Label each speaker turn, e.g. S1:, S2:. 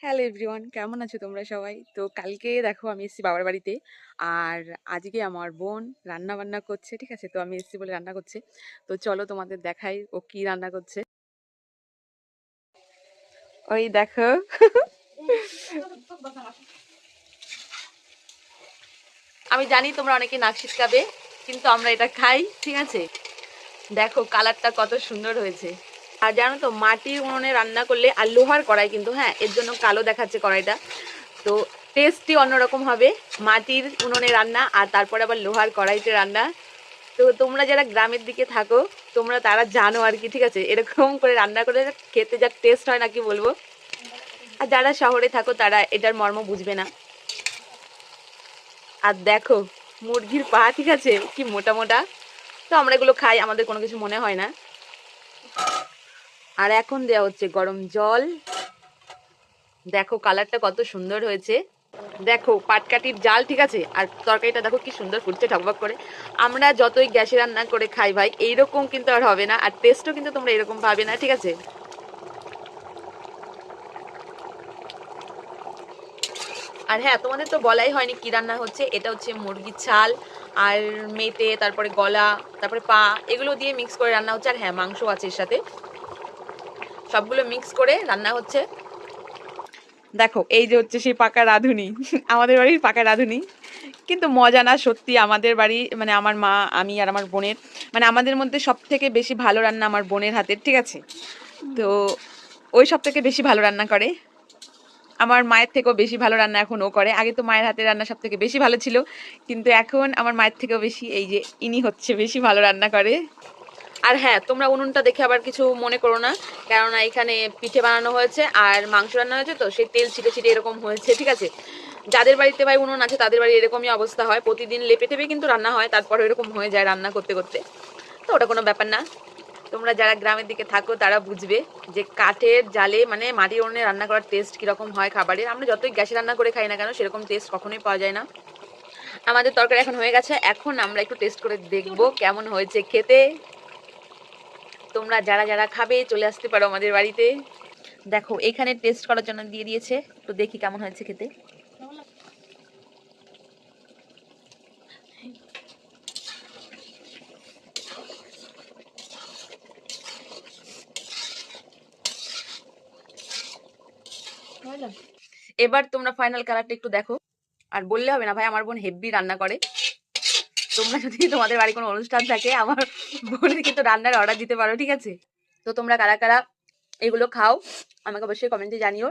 S1: Hello everyone, কেমন আছো তোমরা সবাই? তো কালকে দেখো আমি এসেছি বাবার বাড়িতে। আর আজকে আমার বোন রান্না বান্না করছে, ঠিক আছে? তো আমি এসেছি বলে রান্না করছে। তো চলো তোমাদের দেখাই ও কি রান্না করছে। ওই দেখো। আমি জানি তোমরা অনেকে নাক সিটকাবে, কিন্তু আমরা এটা খাই, ঠিক আছে? দেখো কালারটা কত সুন্দর হয়েছে। আর জানো তো মাটির উনুনে রান্না করলে, আর লোহার কড়াই কিন্তু, হ্যাঁ, এর জন্য কালো দেখাচ্ছে কড়াইটা। তো টেস্টই অন্যরকম হবে মাটির উনুনে রান্না আর তারপরে আবার লোহার কড়াইতে রান্না। তো তোমরা যারা গ্রামের দিকে থাকো তোমরা তারা জানো আর কি, ঠিক আছে? এরকম করে রান্না করে খেতে যা টেস্ট হয় না কি বলবো। আর যারা শহরে থাকো তারা এটার মর্ম বুঝবে না। আর দেখো মুরগির পা, ঠিক আছে, কি মোটা মোটা। তো আমরা এগুলো খাই, আমাদের কোনো কিছু মনে হয় না। আর এখন দেওয়া হচ্ছে গরম জল। দেখো কালারটা কত সুন্দর হয়েছে। দেখো পাটকাঠির জাল, ঠিক আছে, আর তরকারিটা দেখো কি সুন্দর ফুটছে ঠকবক করে। আমরা যতই গ্যাসে রান্না করে খাই ভাই, এইরকম কিন্তু আর হবে না, আর টেস্টও কিন্তু তোমরা এরকম পাবে না, ঠিক আছে? আর হ্যাঁ, তোমাদের তো বলাই হয়নি কি রান্না হচ্ছে। এটা হচ্ছে মুরগির ছাল আর মেটে, তারপরে গলা, তারপরে পা, এগুলো দিয়ে মিক্স করে রান্না হচ্ছে। আর হ্যাঁ, মাংস আছে এর সাথে, সবগুলো মিক্স করে রান্না হচ্ছে। দেখো এই যে হচ্ছে সেই পাকা রাঁধুনি, আমাদের বাড়ির পাকা রাঁধুনি। কিন্তু মজা না সত্যি, আমাদের বাড়ি মানে আমার মা, আমি আর আমার বোনের, মানে আমাদের মধ্যে সব থেকে বেশি ভালো রান্না আমার বোনের হাতের, ঠিক আছে? তো ওই সব থেকে বেশি ভালো রান্না করে। আমার মায়ের থেকেও বেশি ভালো রান্না এখন ও করে। আগে তো মায়ের হাতের রান্না সব থেকে বেশি ভালো ছিল, কিন্তু এখন আমার মায়ের থেকেও বেশি এই যে ইনি হচ্ছে বেশি ভালো রান্না করে। আর হ্যাঁ, তোমরা উনুনটা দেখে আবার কিছু মনে করো না, কেননা এখানে পিঠে বানানো হয়েছে আর মাংস রান্না হয়েছে, তো সেই তেল ছিটে ছিটে এরকম হয়েছে, ঠিক আছে? যাদের বাড়িতে ভাই উনুন আছে তাদের বাড়ি এরকমই অবস্থা হয়, প্রতিদিন লেপে টেপে কিন্তু রান্না হয়, তারপরে এরকম হয়ে যায় রান্না করতে করতে। তো ওটা কোনো ব্যাপার না। তোমরা যারা গ্রামের দিকে থাকো তারা বুঝবে যে কাঠের জালে মানে মাটির উনুনে রান্না করার টেস্ট কিরকম হয় খাবারের। আমরা যতই গ্যাসে রান্না করে খাই না কেন, সেরকম টেস্ট কখনোই পাওয়া যায় না। আমাদের তরকারি এখন হয়ে গেছে, এখন আমরা একটু টেস্ট করে দেখবো কেমন হয়েছে খেতে। তোমরা যারা যারা খাবে চলে আসতে পারো আমাদের বাড়িতে। দেখো এখানে টেস্ট করার জন্য দিয়ে দিয়েছে, তো দেখি কেমন হয়েছে খেতে। এবার তোমরা ফাইনাল কালারটা একটু দেখো। আর বললে হবে না ভাই, আমার বোন হেব্বি রান্না করে। তোমরা যদি তোমাদের বাড়ি কোনো অনুষ্ঠান থাকে, আমার বোনের কিন্তু রান্নার অর্ডার দিতে পারো, ঠিক আছে? তো তোমরা কারা কারা এগুলো খাও আমাকে অবশ্যই কমেন্টে জানিও।